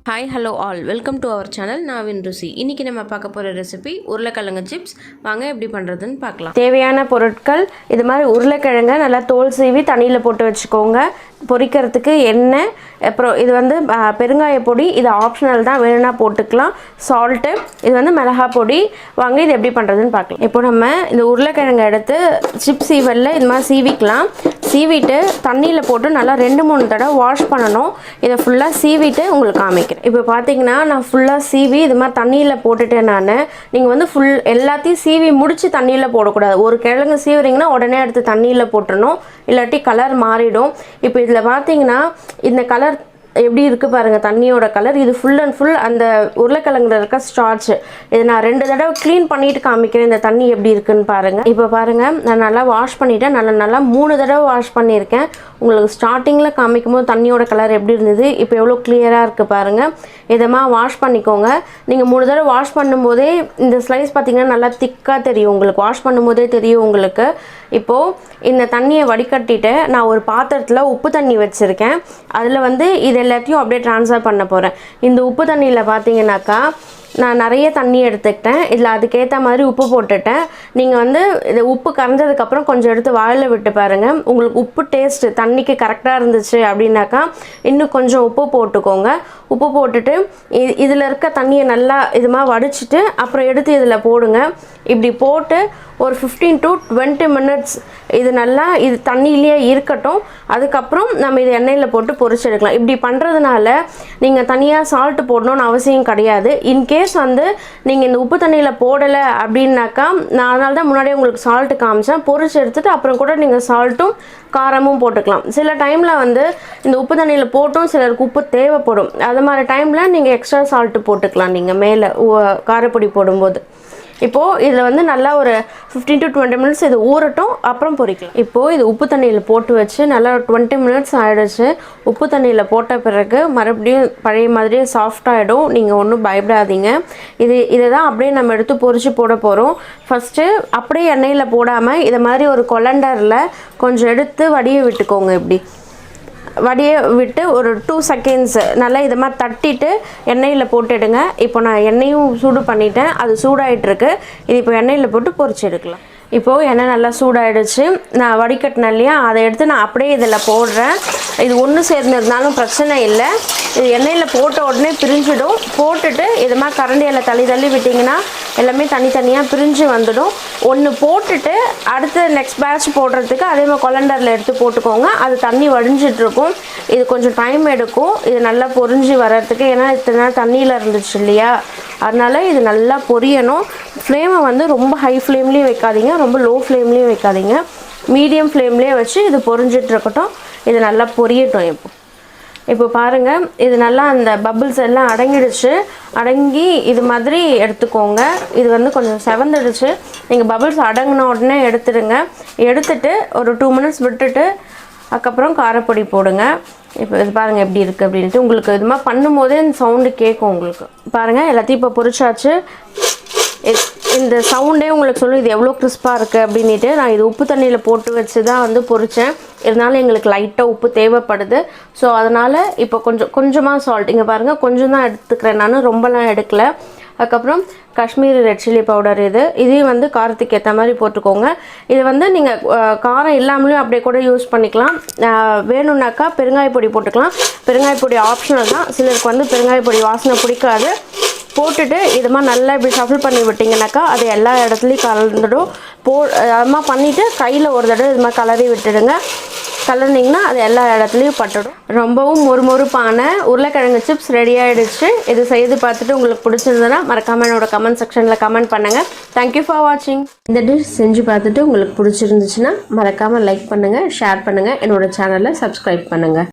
Hi, hello all. Welcome to our channel Naavin Rusi. இன்னைக்கு நம்ம பார்க்க போற ரெசிபி உருளைக்கிழங்கு சிப்ஸ். வாங்க எப்படி பண்றதுன்னு பார்க்கலாம். தேவையான பொருட்கள் இது மாதிரி உருளைக்கிழங்க நல்லா தோல் சீவி தண்ணியில போட்டு வச்சுக்கோங்க. பொரிக்கிறதுக்கு எண்ணெய், அப்புறம் இது வந்து பெருங்காய பொடி, இது ஆப்ஷனல் தான், வேணும்னா போட்டுக்கலாம். சால்ட்டு, இது வந்து மிளகாய் பொடி. வாங்க இது எப்படி பண்ணுறதுன்னு பார்க்கலாம். இப்போ நம்ம இந்த உருளைக்கிழங்கை எடுத்து சிப்ஸ் சீவலில் இது மாதிரி சீவிக்கலாம். சீவிட்டு தண்ணியில் போட்டு நல்லா 2-3 தடவை வாஷ் பண்ணணும். இதை ஃபுல்லாக சீவிட்டு உங்களுக்கு காமிக்கிறேன். இப்போ பார்த்தீங்கன்னா நான் ஃபுல்லாக சீவி இது மாதிரி தண்ணியில் போட்டுட்டேன். நீங்கள் வந்து எல்லாத்தையும் சீவி முடித்து தண்ணியில் போடக்கூடாது. ஒரு கிழங்கு சீவுறீங்கன்னா உடனே எடுத்து தண்ணியில் போட்டுடணும், இல்லாட்டி கலர் மாறிடும். இப்போ இதில் பார்த்தீங்கன்னா இந்த கலர் எப்படி இருக்குது பாருங்கள், தண்ணியோட கலர். இது ஃபுல் அண்ட் ஃபுல் அந்த உருளைக்கிழங்குல இருக்க ஸ்டார்ச். இது நான் 2 தடவை க்ளீன் பண்ணிவிட்டு காமிக்கிறேன் இந்த தண்ணி எப்படி இருக்குன்னு பாருங்கள். இப்போ பாருங்கள், நான் நல்லா வாஷ் பண்ணிவிட்டேன். நல்லா 3 தடவை வாஷ் பண்ணியிருக்கேன். உங்களுக்கு ஸ்டார்டிங்கில் காமிக்கும் போது தண்ணியோட கலர் எப்படி இருந்தது, இப்போ எவ்வளோ கிளியராக இருக்குது பாருங்கள். இதமாக வாஷ் பண்ணிக்கோங்க. நீங்கள் 3 தடவை வாஷ் பண்ணும்போதே இந்த ஸ்லைஸ் பார்த்திங்கன்னா நல்லா திக்காக தெரியும் உங்களுக்கு, வாஷ் பண்ணும்போதே தெரியும் உங்களுக்கு. இப்போது இந்த தண்ணியை வடிகட்டிட்டு நான் ஒரு பாத்திரத்தில் உப்பு தண்ணி வச்சுருக்கேன். அதில் வந்து இது எல்லாத்தையும் அப்படியே ட்ரான்ஸ்ஃபர் பண்ண போகிறேன். இந்த உப்பு தண்ணியில் பார்த்தீங்கன்னாக்கா நான் நிறைய தண்ணி எடுத்துக்கிட்டேன். இதில் அதுக்கேற்ற மாதிரி உப்பு போட்டுட்டேன். நீங்கள் வந்து இது உப்பு கரைஞ்சதுக்கப்புறம் கொஞ்சம் எடுத்து வாயில் விட்டு பாருங்கள். உங்களுக்கு உப்பு டேஸ்ட்டு தண்ணிக்கு கரெக்டாக இருந்துச்சு அப்படின்னாக்கா இன்னும் கொஞ்சம் உப்பு போட்டுக்கோங்க. உப்பு போட்டுட்டு இதில் இருக்க தண்ணியை நல்லா இது மாதிரி வடிச்சிட்டு அப்புறம் எடுத்து இதில் போடுங்க. இப்படி போட்டு ஒரு 15 to 20 minutes இது நல்லா இது தண்ணியிலேயே இருக்கட்டும். அதுக்கப்புறம் நம்ம இது எண்ணெயில் போட்டு பொரிச்சு எடுக்கலாம். இப்படி பண்ணுறதுனால நீங்கள் தனியாக சால்ட்டு போடணும்னு அவசியம் கிடையாது. இன்கேஸ் வந்து நீங்கள் இந்த உப்பு தண்ணியில் போடலை அப்படின்னாக்கா, நான் அதனால தான் முன்னாடியே உங்களுக்கு சால்ட்டு காமிச்சேன். பொரிச்சு எடுத்துகிட்டு அப்புறம் கூட நீங்கள் சால்ட்டும் காரமும் போட்டுக்கலாம். சில டைமில் வந்து இந்த உப்பு தண்ணியில் போட்டும் சிலருக்கு உப்பு தேவைப்படும். அது மாதிரி டைமில் நீங்கள் எக்ஸ்ட்ரா சால்ட்டு போட்டுக்கலாம் நீங்கள் மேலே காரப்பொடி போடும்போது. இப்போது இதில் வந்து நல்லா ஒரு 15 to 20 minutes இது ஊறட்டும், அப்புறம் பொரிக்கலாம். இப்போது இது உப்பு தண்ணியில் போட்டு வச்சு நல்லா 20 minutes ஆகிடுச்சு. உப்பு தண்ணியில் போட்ட பிறகு மறுபடியும் பழைய மாதிரியே சாஃப்டாகிடும். நீங்கள் ஒன்றும் பயப்படாதீங்க. இதை தான் அப்படியே நம்ம எடுத்து பொரிச்சு போட போகிறோம். ஃபஸ்ட்டு அப்படியே எண்ணெயில் போடாமல் இதை மாதிரி ஒரு கொலண்டரில் கொஞ்சம் எடுத்து வடிய விட்டுக்கோங்க. இப்படி வடிய விட்டு ஒரு 2 seconds நல்லா இது மாதிரி தட்டிட்டு எண்ணெயில் போட்டுடுங்க. இப்போ நான் எண்ணெயும் சூடு பண்ணிட்டேன், அது சூடாகிட்டுருக்கு. இது இப்போ எண்ணெயில் போட்டு பொரிச்சு எடுக்கலாம். இப்போது எண்ணெய் நல்லா சூடாகிடுச்சு. நான் வடிகட்டினேன் இல்லையா, அதை எடுத்து நான் அப்படியே இதில் போடுறேன். இது ஒன்று சேர்ந்துருந்தாலும் பிரச்சனை இல்லை. இது எண்ணெயில் போட்ட உடனே பிரிஞ்சிடும். போட்டுட்டு இது மாதிரி கரண்டியில் தள்ளி விட்டிங்கன்னா எல்லாமே தனித்தனியாக பிரிஞ்சு வந்துடும். ஒன்று போட்டுட்டு அடுத்து நெக்ஸ்ட் பேட்ச் போடுறதுக்கு அதே மாதிரி கொலண்டரில் எடுத்து போட்டுக்கோங்க. அது தண்ணி வடிஞ்சிட்ருக்கும். இது கொஞ்சம் டைம் எடுக்கும் இது நல்லா பொரிஞ்சு வர்றதுக்கு. ஏன்னா இத்தனை நாள் தண்ணியில் இருந்துச்சு இல்லையா, அதனால் இது நல்லா பொரியணும். ஃப்ளேமை வந்து ரொம்ப ஹை ஃப்ளேம்லேயும் வைக்காதீங்க, ரொம்ப லோ ஃப்ளேம்லேயும் வைக்காதீங்க. மீடியம் ஃப்ளேம்லேயே வச்சு இது பொரிஞ்சிட்ருக்கட்டும். இது நல்லா பொரியட்டும். இப்போ பாருங்கள், இது நல்லா அந்த பபிள்ஸ் எல்லாம் அடங்கிடுச்சு. அடங்கி இது மாதிரி எடுத்துக்கோங்க. இது வந்து கொஞ்சம் செவந்துடுச்சு. நீங்கள் பபிள்ஸ் அடங்கின உடனே எடுத்துடுங்க. எடுத்துட்டு ஒரு 2 minutes விட்டுட்டு அதுக்கப்புறம் காரப்பொடி போடுங்க. இப்போ இது பாருங்கள் எப்படி இருக்குது அப்படின்ட்டு. உங்களுக்கு இது மாதிரி பண்ணும்போதே இந்த சவுண்டு கேட்கும் உங்களுக்கு. பாருங்கள், எல்லாத்தையும் இப்போ பொரிச்சாச்சு. இந்த சவுண்டே உங்களுக்கு சொல்லும் இது எவ்வளோ கிறிஸ்பாக இருக்குது அப்படின்ட்டு. நான் இது உப்பு தண்ணியில் போட்டு வச்சு தான் வந்து பொரித்தேன். இருந்தாலும் எங்களுக்கு லைட்டாக உப்பு தேவைப்படுது. ஸோ அதனால் இப்போ கொஞ்சமாக சால்ட், இங்கே பாருங்கள் கொஞ்சம் தான் எடுத்துக்கிறேன் நான், ரொம்பலாம் எடுக்கலை. அதுக்கப்புறம் காஷ்மீரி ரெட் சில்லி பவுடர், இதையும் வந்து காரத்துக்கு ஏற்ற மாதிரி போட்டுக்கோங்க. இது வந்து நீங்கள் காரம் இல்லாமலேயும் அப்படியே கூட யூஸ் பண்ணிக்கலாம். வேணும்னாக்கா பெருங்காய பொடி போட்டுக்கலாம். பெருங்காய பொடி ஆப்ஷனல் தான். சிலருக்கு வந்து பெருங்காய பொடி வாசனை பிடிக்காது. போட்டுட்டு இது மாதிரி நல்லா இப்படி ஷஃபிள் பண்ணி விட்டிங்கனாக்கா அது எல்லா இடத்துலையும் கலந்துடும். அது மாதிரி பண்ணிவிட்டு கையில் ஒரு தடவை இது மாதிரி கலரி விட்டுடுங்க. கலர்னிங்கன்னா அது எல்லா இடத்துலையும் பட்டுடும். ரொம்பவும் மொறுமொறுப்பான உருளைக்கிழங்கு சிப்ஸ் ரெடி ஆகிடுச்சு. இது செய்து பார்த்துட்டு உங்களுக்கு பிடிச்சிருந்ததுன்னா மறக்காமல் என்னோட கமெண்ட் செக்ஷனில் கமெண்ட் பண்ணுங்கள். தேங்க்யூ ஃபார் வாட்சிங். இந்த டிஷ் செஞ்சு பார்த்துட்டு உங்களுக்கு பிடிச்சிருந்துச்சுன்னா மறக்காமல் லைக் பண்ணுங்கள், ஷேர் பண்ணுங்கள், என்னோடய சேனலை சப்ஸ்கிரைப் பண்ணுங்கள்.